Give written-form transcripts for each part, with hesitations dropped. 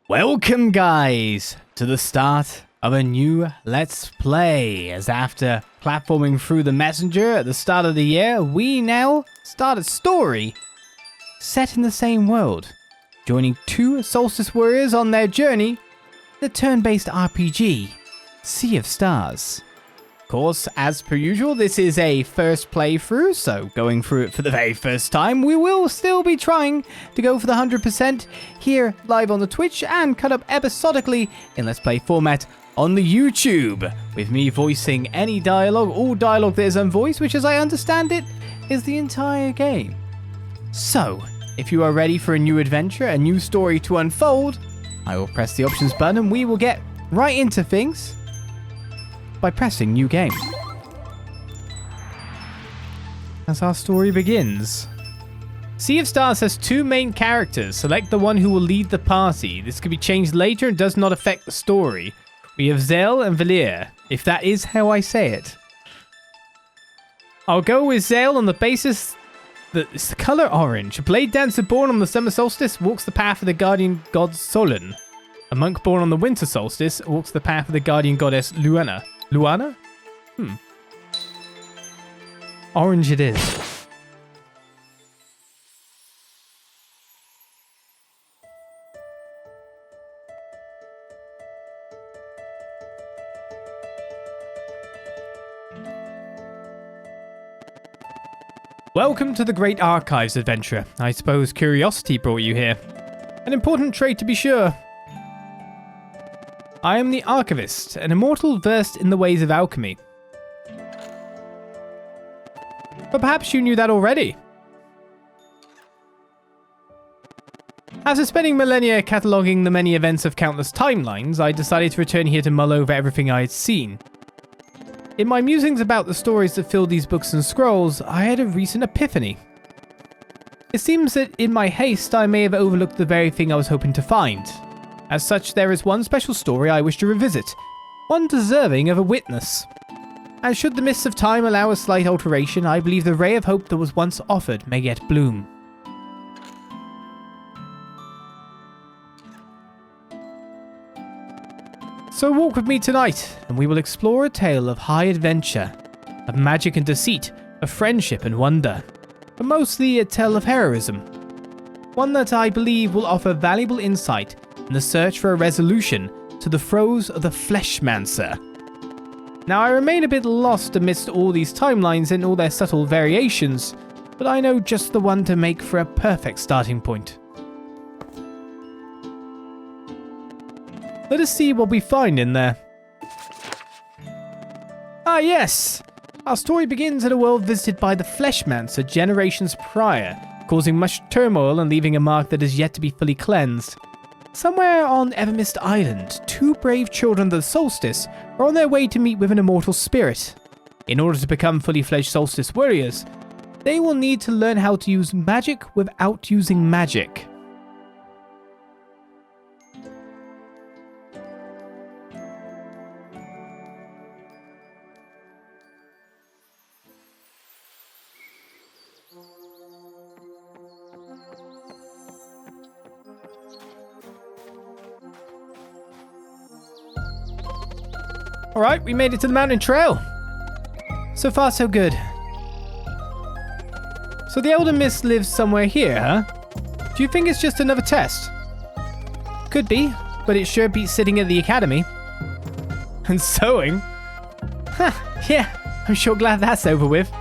Welcome guys to the start of a new Let's Play, as after platforming through the messenger at the start of the year, we now start a story set in the same world, joining two Solstice Warriors on their journey, the turn-based RPG, Sea of Stars. Of course, as per usual, this is a first playthrough, so going through it for the very first time, we will still be trying to go for the 100% here live on the Twitch and cut up episodically in Let's Play format on the YouTube, with me voicing any dialogue, all dialogue that is unvoiced, which as I understand it, is the entire game. So, if you are ready for a new adventure, a new story to unfold, I will press the options button and we will get right into things by pressing new game. As our story begins. Sea of Stars has two main characters. Select the one who will lead the party. This can be changed later and does not affect the story. We have Zale and Valere, if that is how I say it. I'll go with Zale on the basis that it's the color orange. A blade dancer born on the summer solstice walks the path of the guardian god Solon. A monk born on the winter solstice walks the path of the guardian goddess Luana. Luana? Orange it is. Welcome to the Great Archives adventure. I suppose curiosity brought you here. An important trait to be sure. I am the Archivist, an immortal versed in the ways of alchemy. But perhaps you knew that already. After spending millennia cataloguing the many events of countless timelines, I decided to return here to mull over everything I had seen. In my musings about the stories that filled these books and scrolls, I had a recent epiphany. It seems that in my haste I may have overlooked the very thing I was hoping to find. As such, there is one special story I wish to revisit, one deserving of a witness. And should the mists of time allow a slight alteration, I believe the ray of hope that was once offered may yet bloom. So walk with me tonight, and we will explore a tale of high adventure, of magic and deceit, of friendship and wonder, but mostly a tale of heroism. One that I believe will offer valuable insight in the search for a resolution to the throes of the Fleshmancer. Now, I remain a bit lost amidst all these timelines and all their subtle variations, but I know just the one to make for a perfect starting point. Let us see what we find in there. Ah yes! Our story begins in a world visited by the Fleshmancer generations prior, causing much turmoil and leaving a mark that is yet to be fully cleansed. Somewhere on Evermist Island, two brave children of the Solstice are on their way to meet with an immortal spirit. In order to become fully fledged Solstice Warriors, they will need to learn how to use magic without using magic. Alright, we made it to the mountain trail. So far, so good. So the Elder Mist lives somewhere here, huh? Do you think it's just another test? Could be, but it sure beats sitting at the academy. And sewing? Huh, yeah, I'm sure glad that's over with.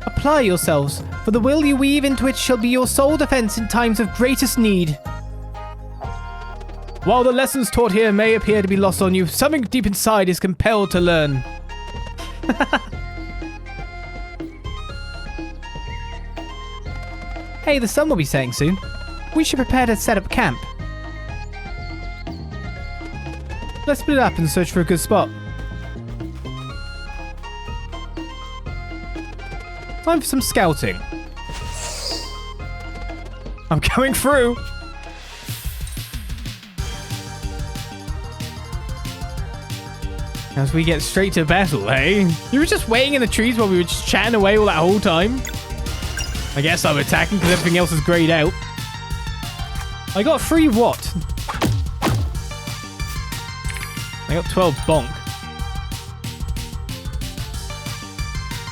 Apply yourselves, for the will you weave into it shall be your sole defense in times of greatest need. While the lessons taught here may appear to be lost on you, something deep inside is compelled to learn. Hey, the sun will be setting soon. We should prepare to set up camp. Let's split up and search for a good spot. Time for some scouting. I'm going through. As we get straight to battle, eh? You were just waiting in the trees while we were just chatting away all that whole time? I guess I'm attacking because everything else is grayed out. I got 3 what? I got 12 bonk.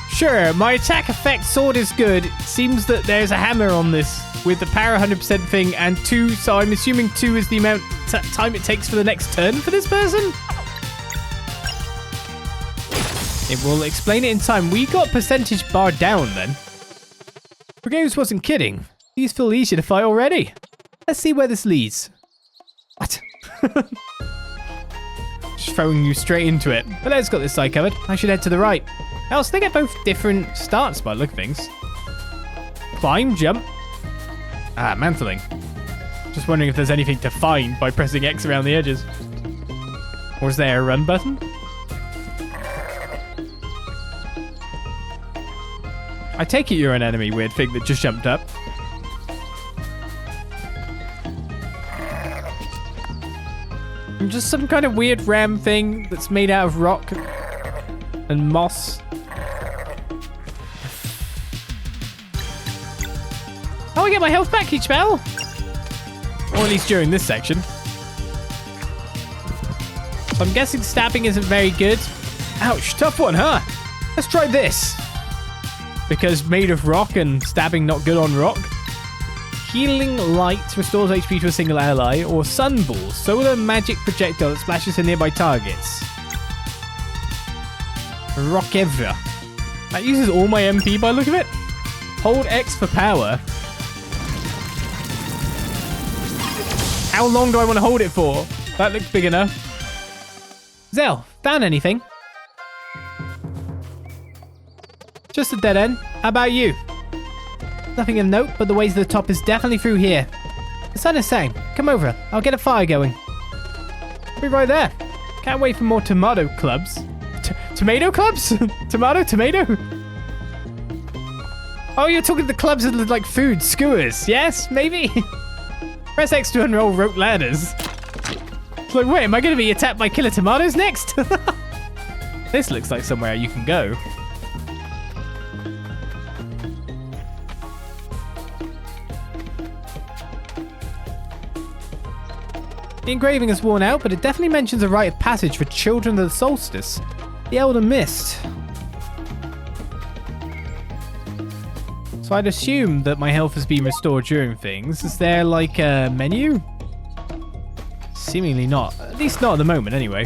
Sure, my attack effect sword is good. It seems that there's a hammer on this with the power 100% thing and 2, so I'm assuming 2 is the amount time it takes for the next turn for this person? It will explain it in time. We got percentage bar down then. Brigades wasn't kidding. These feel easier to fight already. Let's see where this leads. What? Just throwing you straight into it. But let's got this side covered. I should head to the right. Else they get both different starts by the look of things. Climb, jump. Ah, mantling. Just wondering if there's anything to find by pressing X around the edges. Or is there a run button? I take it you're an enemy, weird thing that just jumped up. I'm just some kind of weird ram thing that's made out of rock and moss. Oh, I get my health back each battle. Or at least during this section. So I'm guessing stabbing isn't very good. Ouch, tough one, huh? Let's try this. Because made of rock and stabbing not good on rock. Healing Light restores HP to a single ally. Or Sunball, solar magic projectile that splashes to nearby targets. Rockevra. That uses all my MP by the look of it. Hold X for power. How long do I want to hold it for? That looks big enough. Zale, found anything? Just a dead end. How about you? Nothing of note, but the way to the top is definitely through here. The sun is setting. Come over. I'll get a fire going. Be right there. Can't wait for more tomato clubs. Tomato clubs? Tomato? Oh, you're talking the clubs that look like food. Skewers. Yes, maybe? Press X to unroll rope ladders. It's like, wait, am I going to be attacked by killer tomatoes next? This looks like somewhere you can go. The engraving is worn out, but it definitely mentions a rite of passage for children of the solstice. The Elder Mist. So I'd assume that my health has been restored during things. Is there like a menu? Seemingly not. At least not at the moment, anyway.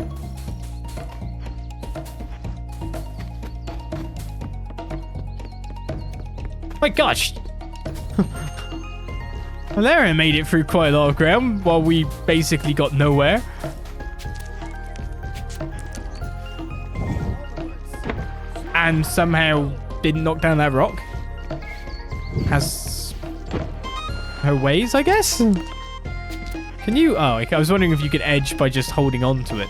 My gosh! Valera made it through quite a lot of ground while we basically got nowhere. And somehow didn't knock down that rock. Has her ways, I guess? Can you? Oh, okay. I was wondering if you could edge by just holding on to it.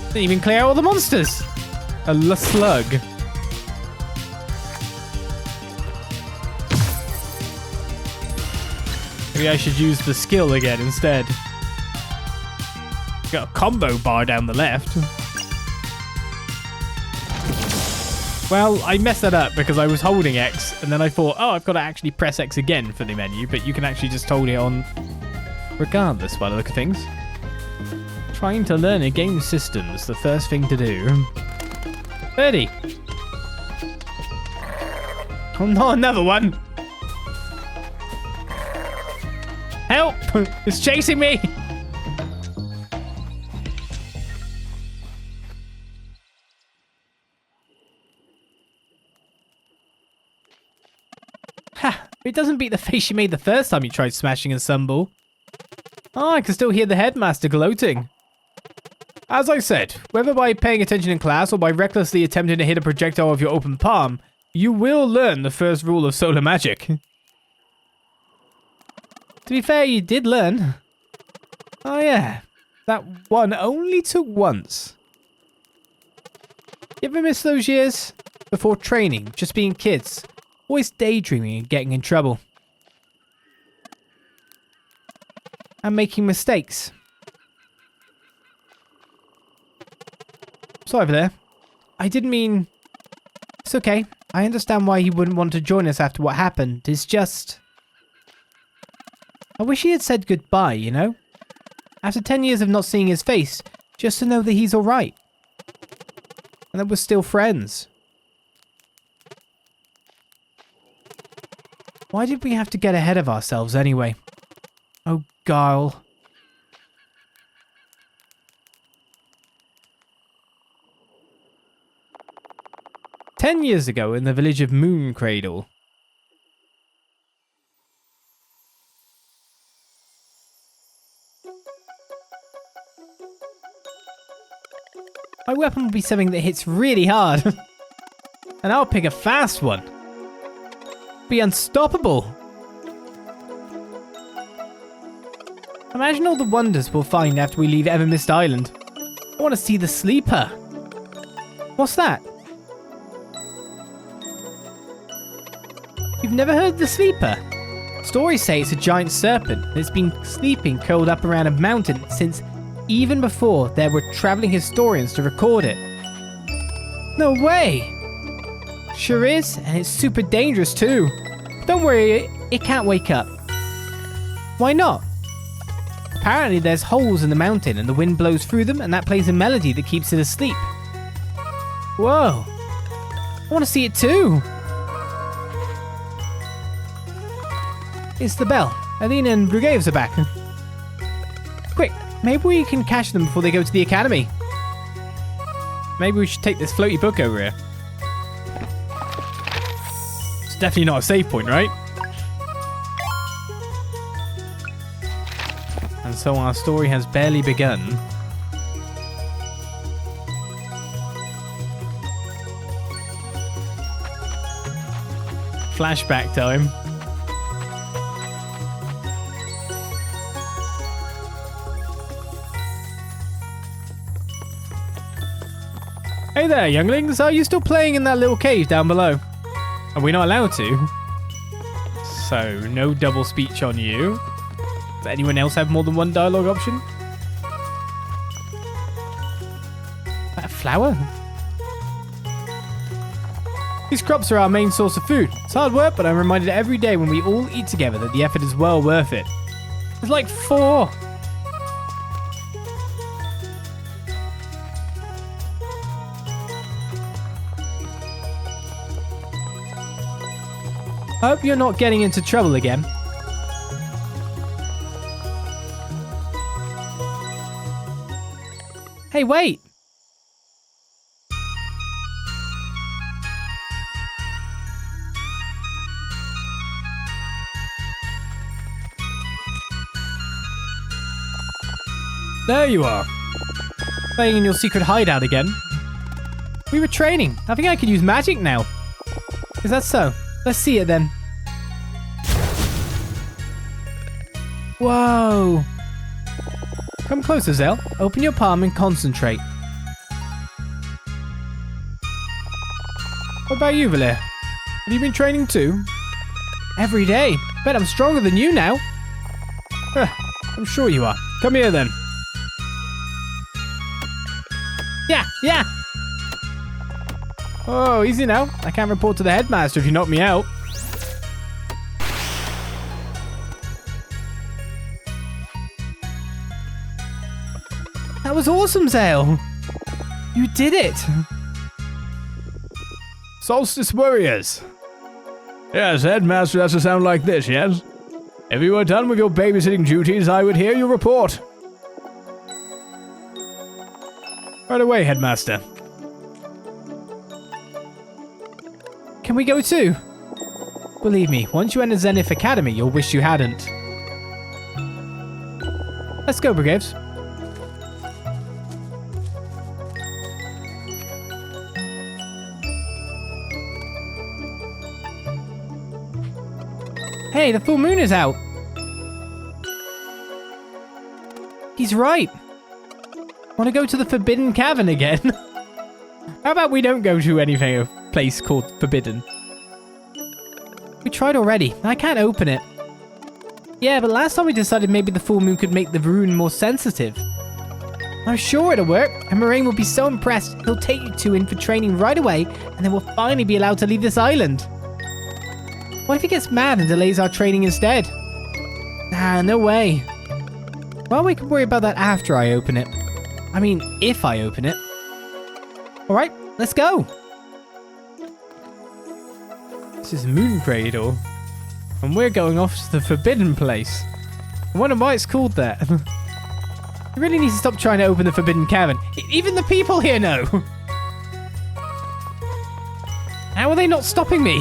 Didn't even clear out all the monsters. A slug. Maybe I should use the skill again instead. Got a combo bar down the left. Well, I messed that up because I was holding X and then I thought, oh, I've got to actually press X again for the menu, but you can actually just hold it on regardless by the look of things. Trying to learn a game system is the first thing to do. 30. Oh no, another one. Help! It's chasing me! Ha! It doesn't beat the face you made the first time you tried smashing a sunball. Oh, I can still hear the headmaster gloating. As I said, whether by paying attention in class or by recklessly attempting to hit a projectile with your open palm, you will learn the first rule of solar magic. To be fair, you did learn. Oh yeah, that one only took once. You ever miss those years? Before training, just being kids, always daydreaming and getting in trouble. And making mistakes. Sorry for there. I didn't mean... It's okay. I understand why he wouldn't want to join us after what happened. It's just... I wish he had said goodbye, you know? After 10 years of not seeing his face, just to know that he's alright. And that we're still friends. Why did we have to get ahead of ourselves anyway? Oh, Guile. "10 years ago in the village of Moon Cradle." My weapon will be something that hits really hard. And I'll pick a fast one. Be unstoppable. Imagine all the wonders we'll find after we leave Evermist Island. I want to see the sleeper. What's that? You've never heard of the sleeper? Stories say it's a giant serpent that's been sleeping curled up around a mountain since even before there were traveling historians to record it. No way! Sure is, and it's super dangerous too. Don't worry, it can't wake up. Why not? Apparently there's holes in the mountain and the wind blows through them and that plays a melody that keeps it asleep. Whoa. I want to see it too. It's the bell. Alina and Brugaeves are back. Quick, maybe we can catch them before they go to the academy. Maybe we should take this floaty book over here. It's definitely not a save point, right? And so our story has barely begun. Flashback time. Hey there, younglings. Are you still playing in that little cave down below? Are we not allowed to? So, no double speech on you. Does anyone else have more than one dialogue option? That a flower? These crops are our main source of food. It's hard work, but I'm reminded every day when we all eat together that the effort is well worth it. There's like 4. I hope you're not getting into trouble again. Hey, wait! There you are. Playing in your secret hideout again. We were training. I think I could use magic now. Is that so? Let's see it then. Whoa! Come closer, Zale. Open your palm and concentrate. What about you, Valere? Have you been training too? Every day. Bet I'm stronger than you now. I'm sure you are. Come here then. Yeah! Oh, easy now. I can't report to the headmaster if you knock me out. That was awesome, Zale. You did it. Solstice Warriors. Yes, headmaster has to sound like this, yes? If you were done with your babysitting duties, I would hear your report. Right away, headmaster. Can we go too? Believe me, once you enter Zenith Academy, you'll wish you hadn't. Let's go, Brugaeves. Hey, the full moon is out. He's right. Want to go to the Forbidden Cavern again? How about we don't go to anything, a place called Forbidden? We tried already. I can't open it. Yeah, but last time we decided maybe the full moon could make the rune more sensitive. I'm sure it'll work, and Moraine will be so impressed he'll take you two in for training right away, and then we'll finally be allowed to leave this island. What if he gets mad and delays our training instead? Nah, no way. Well, we can worry about that after I open it. I mean, if I open it. Alright, let's go. This is Moon Cradle. And we're going off to the Forbidden Place. I wonder why it's called that. You really need to stop trying to open the Forbidden Cavern. Even the people here know. How are they not stopping me?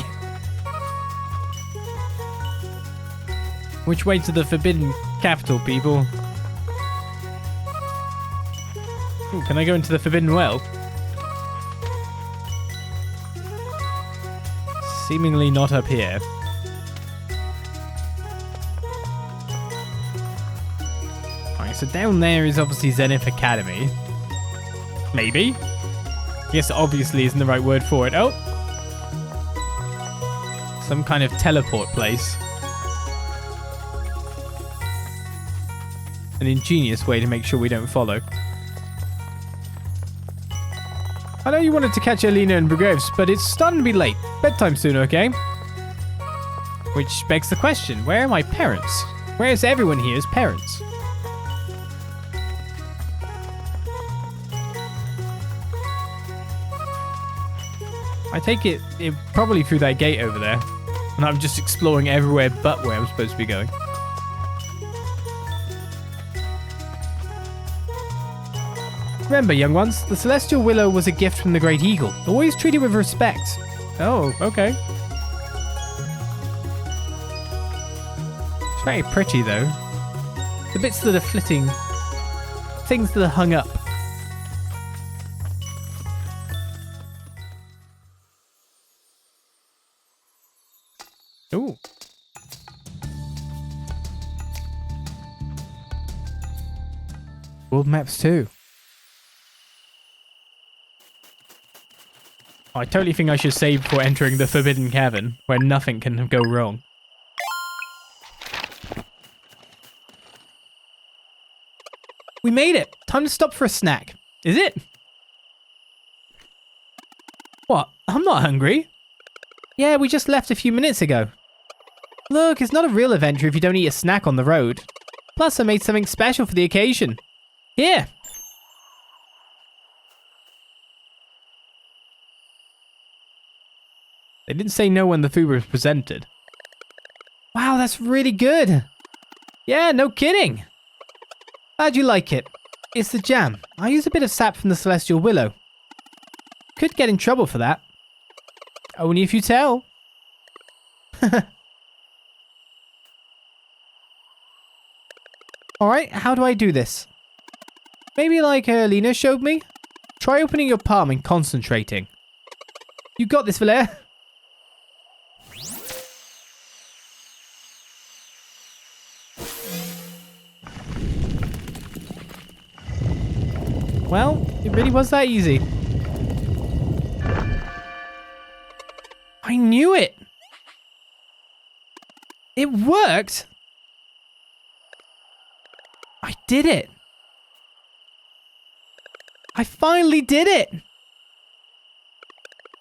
Which way to the Forbidden Capital, people? Ooh, can I go into the Forbidden Well? Seemingly not up here. Alright, so down there is obviously Zenith Academy. Maybe? I guess obviously isn't the right word for it. Oh! Some kind of teleport place. An ingenious way to make sure we don't follow. I know you wanted to catch Alina and Brigoves, but it's starting to be late. Bedtime soon, okay? Which begs the question, where are my parents? Where's everyone here's parents? I take it probably through that gate over there. And I'm just exploring everywhere but where I'm supposed to be going. Remember, young ones, the Celestial Willow was a gift from the Great Eagle. Always treat it with respect. Oh, okay. It's very pretty, though. The bits that are flitting. Things that are hung up. Ooh. World maps, too. I totally think I should save before entering the Forbidden Cavern, where nothing can go wrong. We made it! Time to stop for a snack. Is it? What? I'm not hungry. Yeah, we just left a few minutes ago. Look, it's not a real adventure if you don't eat a snack on the road. Plus, I made something special for the occasion. Here! They didn't say no when the food was presented. Wow, that's really good. Yeah, no kidding. How'd you like it? It's the jam. I use a bit of sap from the Celestial Willow. Could get in trouble for that. Only if you tell. Alright, how do I do this? Maybe like Lena showed me? Try opening your palm and concentrating. You got this, Valere. Well, it really was that easy. I knew it! It worked! I did it! I finally did it!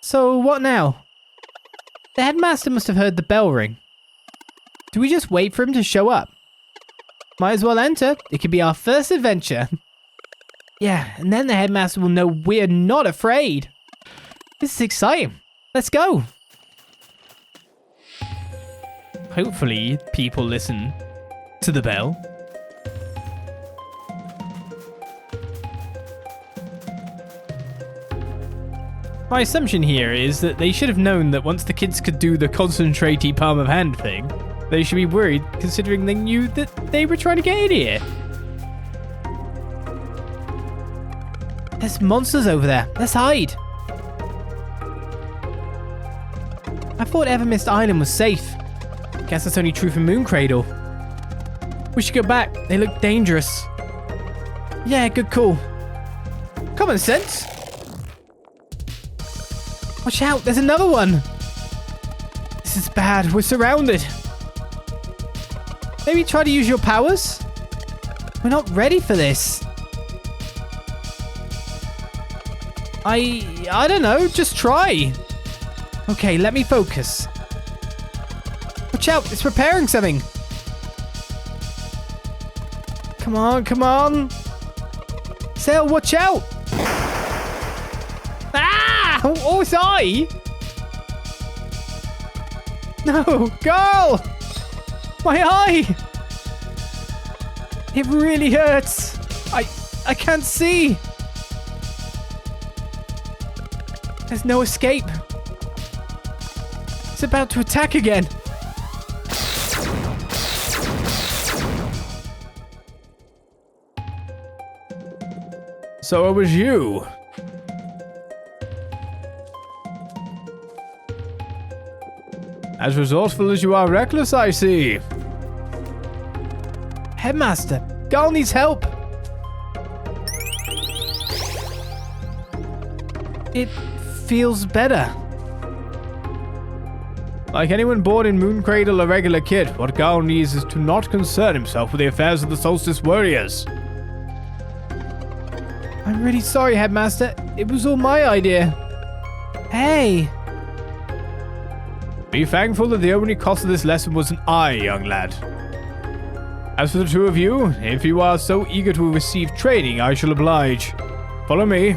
So, what now? The headmaster must have heard the bell ring. Do we just wait for him to show up? Might as well enter. It could be our first adventure. Yeah, and then the headmaster will know we're not afraid. This is exciting. Let's go. Hopefully, people listen to the bell. My assumption here is that they should have known that once the kids could do the concentrate-y palm of hand thing, they should be worried considering they knew that they were trying to get in here. There's monsters over there. Let's hide. I thought Evermist Island was safe. Guess that's only true for Moon Cradle. We should go back. They look dangerous. Yeah, good call. Common sense. Watch out, there's another one. This is bad. We're surrounded. Maybe try to use your powers? We're not ready for this. I don't know, just try. Okay, let me focus. Watch out, it's repairing something. Come on, come on. Zale, watch out. Ah! Oh, it's I. No, girl. My eye. It really hurts. I can't see. There's no escape. It's about to attack again. So it was you. As resourceful as you are reckless, I see. Headmaster, Gal needs help. It feels better. Like anyone born in Mooncradle, a regular kid, what Gal needs is to not concern himself with the affairs of the Solstice Warriors. I'm really sorry, Headmaster. It was all my idea. Hey. Be thankful that the only cost of this lesson was an eye, young lad. As for the two of you, if you are so eager to receive training, I shall oblige. Follow me.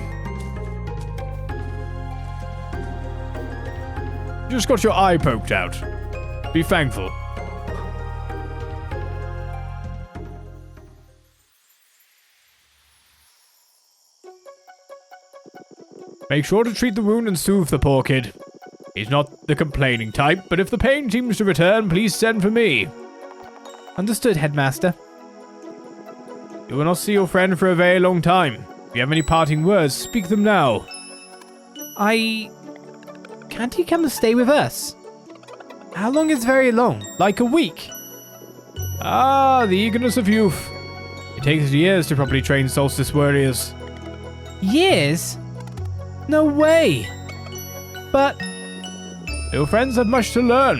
You just got your eye poked out. Be thankful. Make sure to treat the wound and soothe the poor kid. He's not the complaining type, but if the pain seems to return, please send for me. Understood, Headmaster. You will not see your friend for a very long time. If you have any parting words, speak them now. Can't he come and stay with us? How long is very long? Like a week? Ah, the eagerness of youth. It takes years to properly train Solstice Warriors. Years? No way. But your friends have much to learn.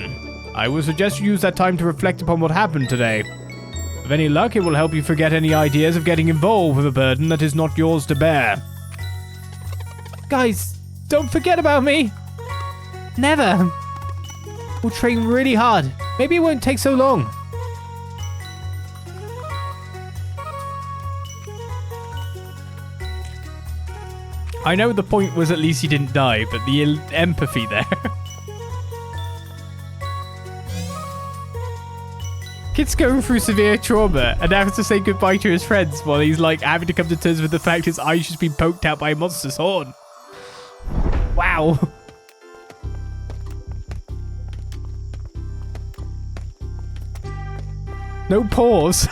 I would suggest you use that time to reflect upon what happened today. With any luck, it will help you forget any ideas of getting involved with a burden that is not yours to bear. guys, don't forget about me. Never. We'll train really hard. Maybe it won't take so long. I know the point was at least he didn't die, but the empathy there. Kid's going through severe trauma and has to say goodbye to his friends while he's like having to come to terms with the fact his eye's just been poked out by a monster's horn. Wow. No pause.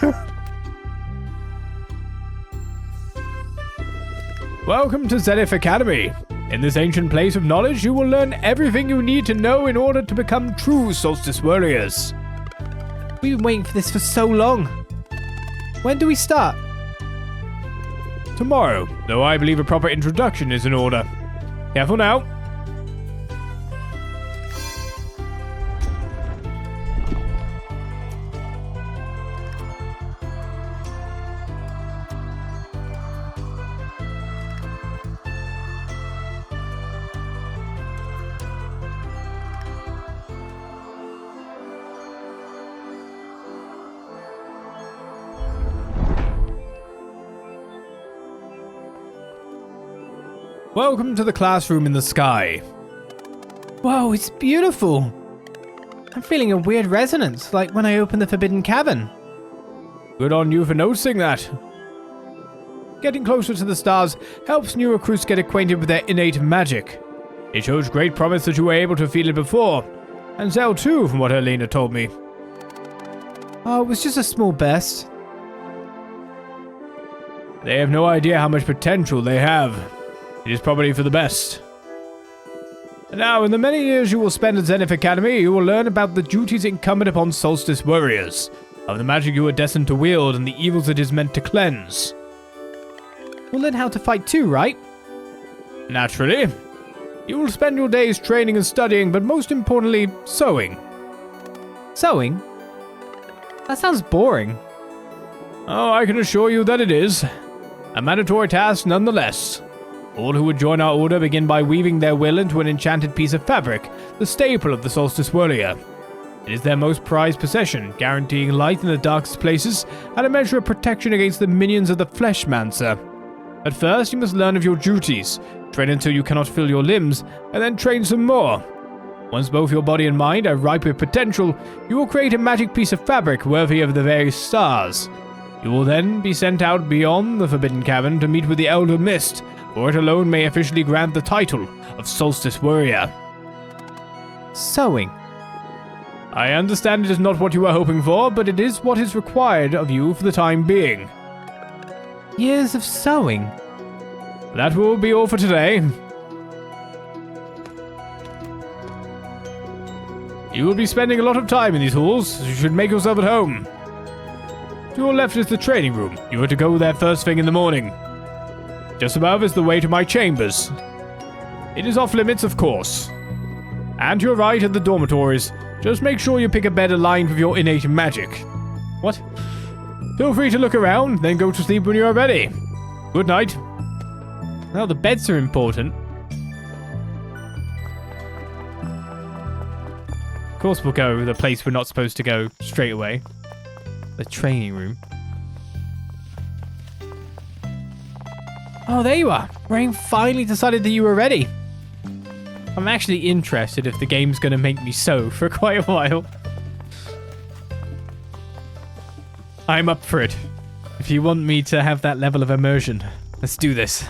Welcome to Zenith Academy. In this ancient place of knowledge, you will learn everything you need to know in order to become true Solstice Warriors. We've been waiting for this for so long. When do we start? Tomorrow, though I believe a proper introduction is in order. Careful now. Welcome to the classroom in the sky. Whoa, it's beautiful. I'm feeling a weird resonance, like when I opened the Forbidden Cavern. Good on you for noticing that. Getting closer to the stars helps new recruits get acquainted with their innate magic. It shows great promise that you were able to feel it before. And Zale too, from what Helena told me. Oh, it was just a small burst. They have no idea how much potential they have. It is probably for the best. Now, in the many years you will spend at Zenith Academy, you will learn about the duties incumbent upon Solstice Warriors, of the magic you are destined to wield and the evils it is meant to cleanse. We'll learn how to fight too, right? Naturally. You will spend your days training and studying, but most importantly, sewing. Sewing? That sounds boring. Oh, I can assure you that it is. A mandatory task nonetheless. All who would join our order begin by weaving their will into an enchanted piece of fabric, the staple of the Solstice Warrior. It is their most prized possession, guaranteeing light in the darkest places and a measure of protection against the minions of the Fleshmancer. At first, you must learn of your duties, train until you cannot feel your limbs, and then train some more. Once both your body and mind are ripe with potential, you will create a magic piece of fabric worthy of the very stars. You will then be sent out beyond the Forbidden Cavern to meet with the Elder Mist, for it alone may officially grant the title of Solstice Warrior. Sewing. I understand it is not what you were hoping for, but it is what is required of you for the time being. Years of sewing. That will be all for today. You will be spending a lot of time in these halls, so you should make yourself at home. To your left is the training room. You are to go there first thing in the morning. Just above is the way to my chambers. It is off limits, of course. And to your right are the dormitories. Just make sure you pick a bed aligned with your innate magic. What? Feel free to look around, then go to sleep when you are ready. Good night. Well, the beds are important. Of course we'll go to the place we're not supposed to go straight away. The training room. Oh, there you are. Rain finally decided that you were ready. I'm actually interested if the game's going to make me sew for quite a while. I'm up for it. If you want me to have that level of immersion, let's do this.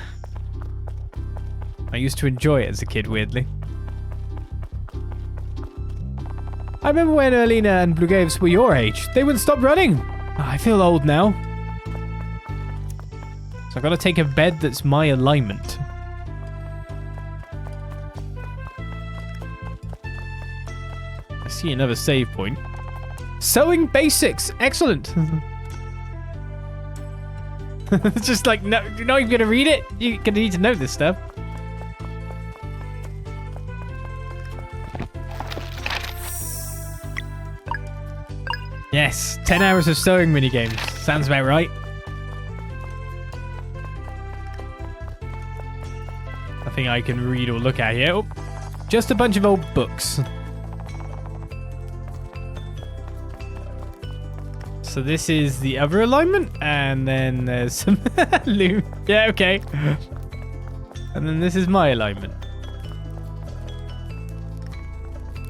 I used to enjoy it as a kid, weirdly. I remember when Erlina and Blugaves were your age. They wouldn't stop running. I feel old now. So I've got to take a bed that's my alignment. I see another save point. Sewing basics. Excellent. It's just like, no, you're not even going to read it? You're going to need to know this stuff. Yes, 10 hours of sewing minigames. Sounds about right. Nothing I can read or look at here. Oh, just a bunch of old books. So this is the other alignment, and then there's some loom. Yeah, okay. And then this is my alignment.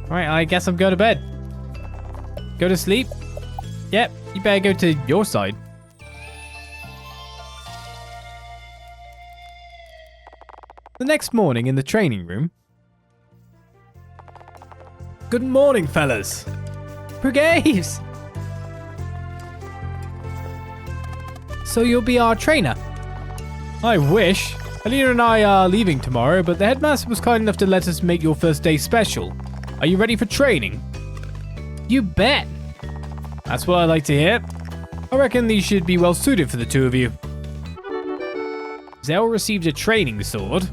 Alright, I guess I'm going to bed. Go to sleep. Yep, you better go to your side. The next morning in the training room. Good morning, fellas. Brigades! So you'll be our trainer? I wish. Alina and I are leaving tomorrow, but the headmaster was kind enough to let us make your first day special. Are you ready for training? You bet. That's what I like to hear. I reckon these should be well suited for the two of you. Zale received a training sword.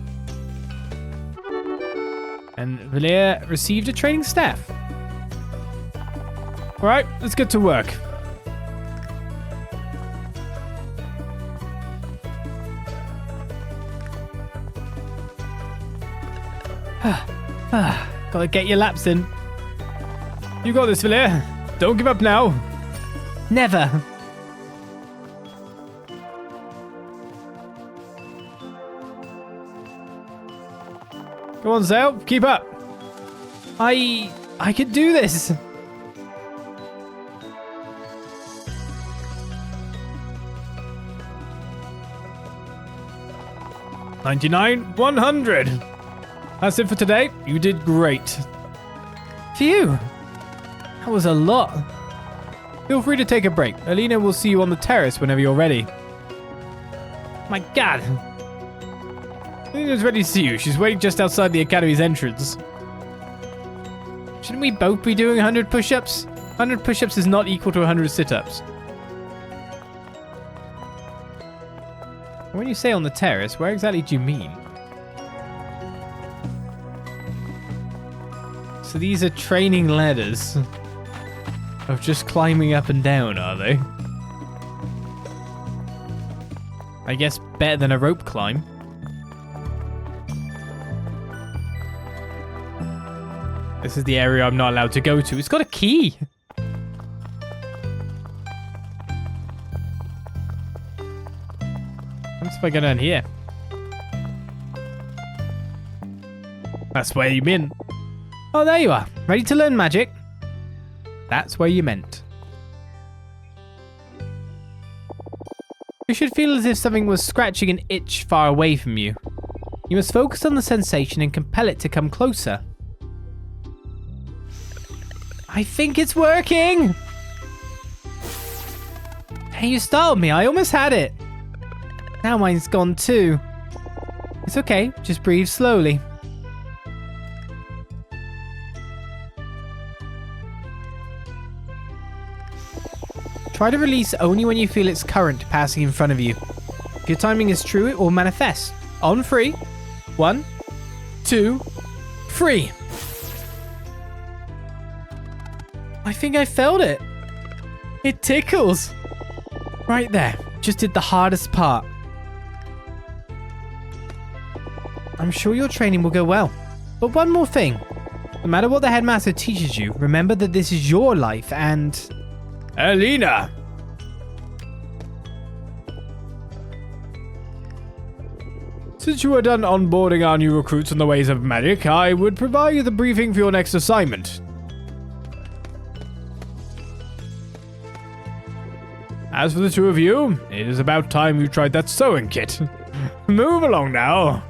And Valere received a training staff. Alright, let's get to work. Gotta get your laps in. You got this, Valere. Don't give up now. Never. Come on, Zale. Keep up. I can do this. $99, $100. That's it for today. You did great. Phew. That was a lot. Feel free to take a break. Alina will see you on the terrace whenever you're ready. My God. Alina's ready to see you. She's waiting just outside the academy's entrance. Shouldn't we both be doing 100 push-ups? 100 push-ups is not equal to 100 sit-ups. When you say on the terrace, where exactly do you mean? So these are training ladders of just climbing up and down, are they? I guess better than a rope climb. This is the area I'm not allowed to go to. It's got a key. What's if I go down here? That's where you meant. Oh, there you are. Ready to learn magic? That's where you meant. You should feel as if something was scratching an itch far away from you. You must focus on the sensation and compel it to come closer. I think it's working! Hey, you startled me. I almost had it. Now mine's gone too. It's okay. Just breathe slowly. Try to release only when you feel its current passing in front of you. If your timing is true, it will manifest. On 3. 1, 2, 3. I think I felt it. It tickles. Right there. Just did the hardest part. I'm sure your training will go well. But one more thing. No matter what the headmaster teaches you, remember that this is your life and... Alina! Since you are done onboarding our new recruits on the ways of magic, I would provide you the briefing for your next assignment. As for the two of you, it is about time you tried that sewing kit. Move along now.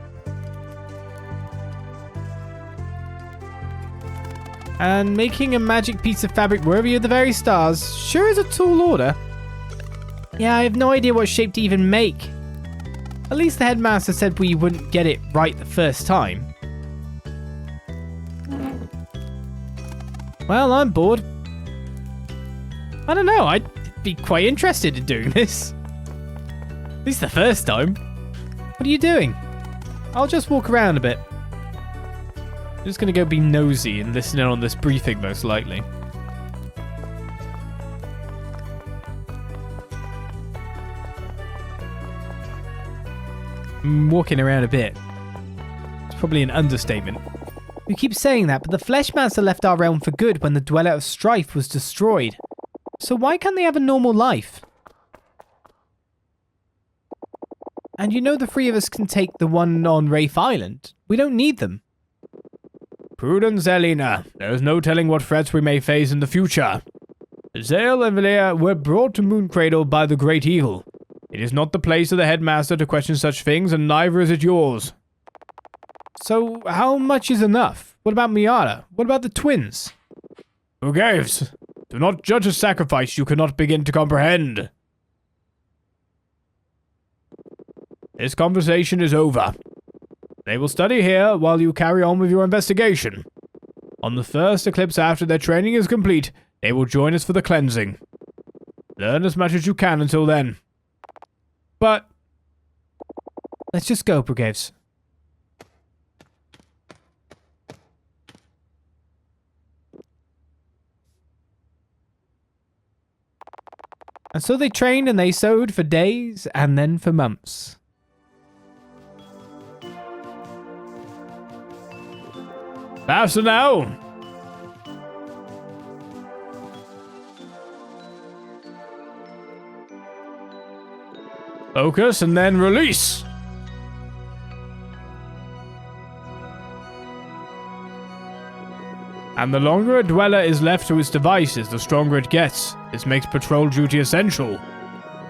And making a magic piece of fabric worthy of the very stars sure is a tall order. Yeah, I have no idea what shape to even make. At least the headmaster said we wouldn't get it right the first time. Well, I'm bored. I don't know, I'd be quite interested in doing this. At least the first time. What are you doing? I'll just walk around a bit. I'm just gonna go be nosy and listen in on this briefing, most likely. I'm walking around a bit. It's probably an understatement. We keep saying that, but the Fleshmaster left our realm for good when the Dweller of Strife was destroyed. So why can't they have a normal life? And you know the three of us can take the one on Wraith Island. We don't need them. Prudence, Alina. There is no telling what threats we may face in the future. Zale and Valere were brought to Mooncradle by the Great Eagle. It is not the place of the headmaster to question such things, and neither is it yours. So, how much is enough? What about Miara? What about the twins? Who gives? Do not judge a sacrifice you cannot begin to comprehend. This conversation is over. They will study here while you carry on with your investigation. On the first eclipse after their training is complete, they will join us for the cleansing. Learn as much as you can until then. But... let's just go, Brigaves. And so they trained and they sewed for days and then for months. Faster now! Focus and then release! And the longer a dweller is left to its devices, the stronger it gets. This makes patrol duty essential.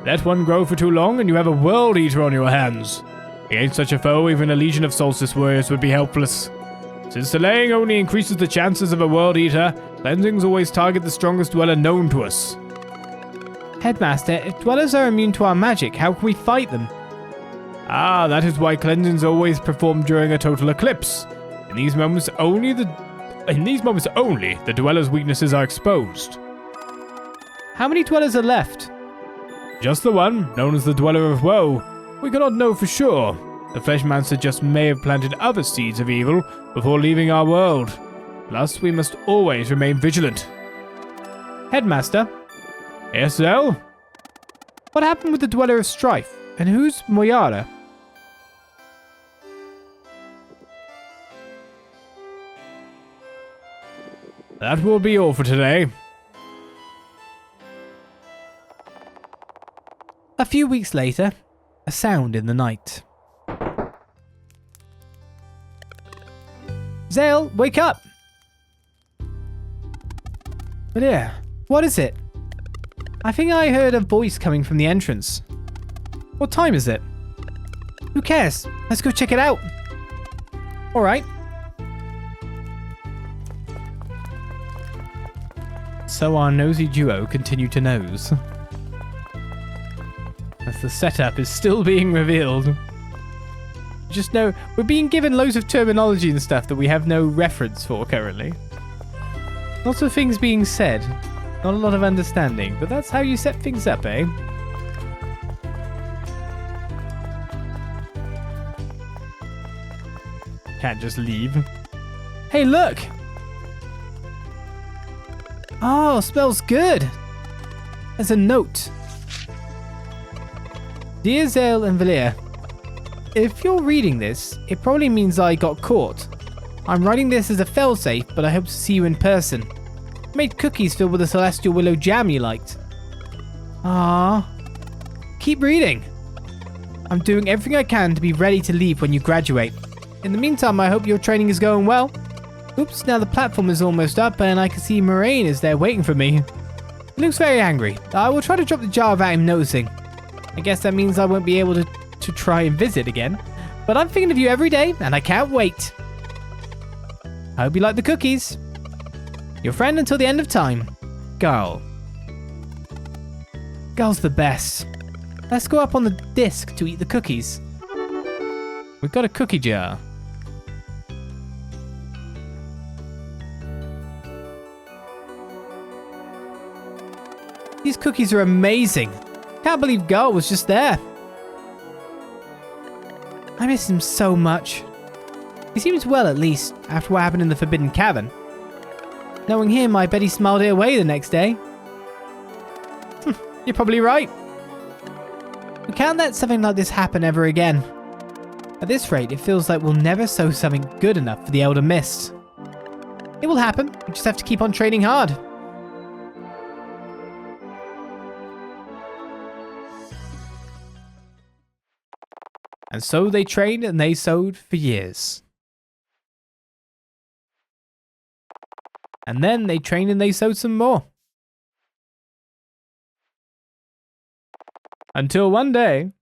Let one grow for too long and you have a World Eater on your hands. Against such a foe, even a legion of Solstice Warriors would be helpless. Since delaying only increases the chances of a World Eater, cleansings always target the strongest dweller known to us. Headmaster, if dwellers are immune to our magic, how can we fight them? Ah, that is why cleansings always performed during a total eclipse. In these moments only, the dweller's weaknesses are exposed. How many dwellers are left? Just the one, known as the Dweller of Woe. We cannot know for sure. The Fleshmancer just may have planted other seeds of evil before leaving our world. Plus, we must always remain vigilant. Headmaster? Yes, Zale? What happened with the Dweller of Strife? And who's Moyara? That will be all for today. A few weeks later, a sound in the night. Zale, wake up! But yeah, what is it? I think I heard a voice coming from the entrance. What time is it? Who cares? Let's go check it out. Alright. So our nosy duo continue to nose. As the setup is still being revealed. Just know, we're being given loads of terminology and stuff that we have no reference for currently. Lots of things being said. Not a lot of understanding, but that's how you set things up, eh? Can't just leave. Hey, look! Oh, smells good! There's a note. Dear Zale and Valere, if you're reading this, it probably means I got caught. I'm writing this as a failsafe, but I hope to see you in person. I made cookies filled with the celestial willow jam you liked. Ah, keep reading. I'm doing everything I can to be ready to leave when you graduate. In the meantime, I hope your training is going well. Oops, now the platform is almost up and I can see Moraine is there waiting for me. He looks very angry. I will try to drop the jar without him noticing. I guess that means I won't be able to try and visit again. But I'm thinking of you every day and I can't wait. I hope you like the cookies. Your friend until the end of time. Girl. Girl's the best. Let's go up on the disc to eat the cookies. We've got a cookie jar. These cookies are amazing. Can't believe Girl was just there. I miss him so much. He seems well, at least, after what happened in the Forbidden Cavern. Knowing him, I bet he smiled it away the next day. You're probably right. We can't let something like this happen ever again. At this rate, it feels like we'll never sow something good enough for the Elder Mist. It will happen. We just have to keep on training hard. And so they trained and they sowed for years. And then they trained and they sowed some more. Until one day,